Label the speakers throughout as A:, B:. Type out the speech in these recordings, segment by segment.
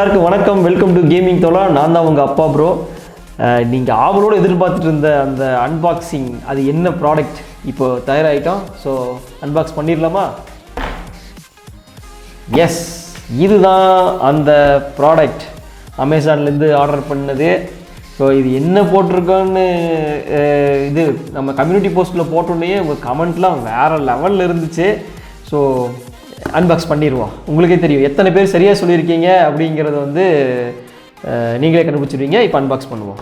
A: எல்லாருக்கும் வணக்கம். Welcome to gaming தோலா. நான் தான் உங்கள் அப்பா ப்ரோ. நீங்கள் ஆவலோடு எதிர்பார்த்துட்டு இருந்த அந்த அன்பாக்சிங், அது என்ன ப்ராடக்ட் இப்போ தயாராகிட்டோம். ஸோ அன்பாக்ஸ் பண்ணிடலாமா? எஸ், இதுதான் அந்த ப்ராடக்ட். அமேசான்லேருந்து ஆர்டர் பண்ணது. ஸோ இது என்ன போட்டிருக்கோன்னு இது நம்ம கம்யூனிட்டி போஸ்ட்டில் போட்டோன்னே உங்கள் கமெண்ட்லாம் வேறு லெவலில் இருந்துச்சு. ஸோ அன்பாக்ஸ் பண்ணிடுவோம். உங்களுக்கே தெரியும் எத்தனை பேர் சரியாக சொல்லியிருக்கீங்க அப்படிங்கிறத வந்து நீங்களே கண்டுபிடிச்சிடுவீங்க. இப்போ அன்பாக்ஸ் பண்ணுவோம்.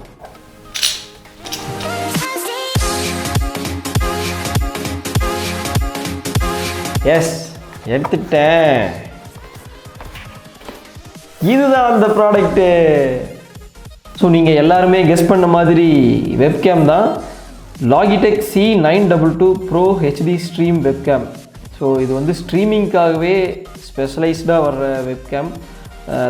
A: எஸ், எடுத்துட்டேன். இதுதான் அந்த ப்ராடக்ட்டு. ஸோ நீங்கள் எல்லாருமே கெஸ் பண்ண மாதிரி வெப்கேம் தான். Logitech C922 Pro HD stream webcam. So இது வந்து ஸ்ட்ரீமிங்காகவே ஸ்பெஷலைஸ்டாக வர்ற வெப்கேம்.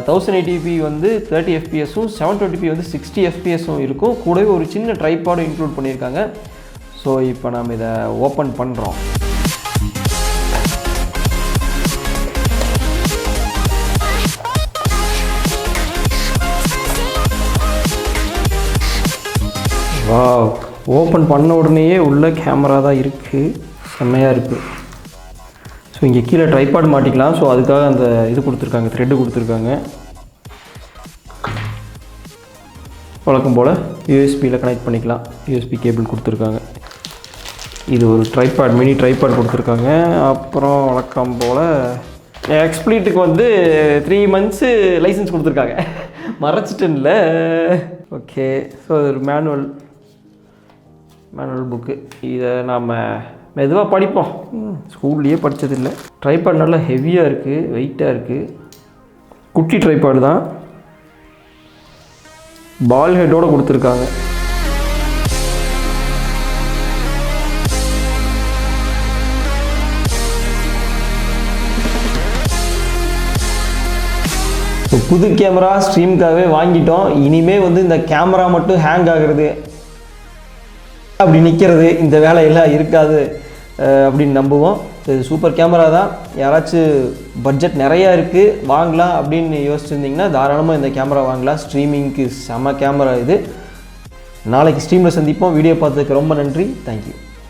A: 1080p வந்து 30 fps-உம் 720p வந்து 60 fps-உம் இருக்கும். கூடவே ஒரு சின்ன ட்ரைபாடும் இன்க்ளூட் பண்ணியிருக்காங்க. ஸோ இப்போ நாம் இதை ஓப்பன் பண்ணுறோம். வாவ், ஓப்பன் பண்ண உடனேயே உள்ள கேமரா தான் இருக்குது. செம்மையாக இருக்குது. ஸோ இங்கே கீழே ட்ரைபாட் மாட்டிக்கலாம். ஸோ அதுக்காக அந்த இது கொடுத்துருக்காங்க, த்ரெட்டு கொடுத்துருக்காங்க. வழக்கம் போல் யூஎஸ்பியில் கனெக்ட் பண்ணிக்கலாம். யூஎஸ்பி கேபிள் கொடுத்துருக்காங்க. இது ஒரு ட்ரைபாட், மினி ட்ரைபாட் கொடுத்துருக்காங்க. அப்புறம் வழக்கம் போல் எக்ஸ்பிளிட்டுக்கு வந்து 3 months லைசன்ஸ் கொடுத்துருக்காங்க. மறைச்சிட்டேன்ல. ஓகே, ஸோ இது ஒரு மேனுவல் புக்கு. இதை நாம் மெதுவாக படிப்போம். ஸ்கூல்லையே படித்ததில்லை. ட்ரைபாட் நல்லா ஹெவியாக இருக்குது, வெயிட்டாக இருக்குது. குட்டி ட்ரைபாட் தான். பால் ஹெட்டோடு கொடுத்துருக்காங்க. புது கேமரா ஸ்ட்ரீமுக்காகவே வாங்கிட்டோம். இனிமேல் வந்து இந்த கேமரா மட்டும் ஹேங் ஆகுறது, அப்படி நிற்கிறது, இந்த வேலையெல்லாம் இருக்காது அப்படின்னு நம்புவோம். இது சூப்பர் கேமரா தான். யாராச்சும் பட்ஜெட் நிறையா இருக்குது வாங்கலாம் அப்படின்னு யோசிச்சுருந்திங்கன்னா தாராளமாக இந்த கேமரா வாங்கலாம். ஸ்ட்ரீமிங்க்கு செம கேமரா இது. நாளைக்கு ஸ்ட்ரீமில் சந்திப்போம். வீடியோ பார்த்ததுக்கு ரொம்ப நன்றி. தேங்க்யூ.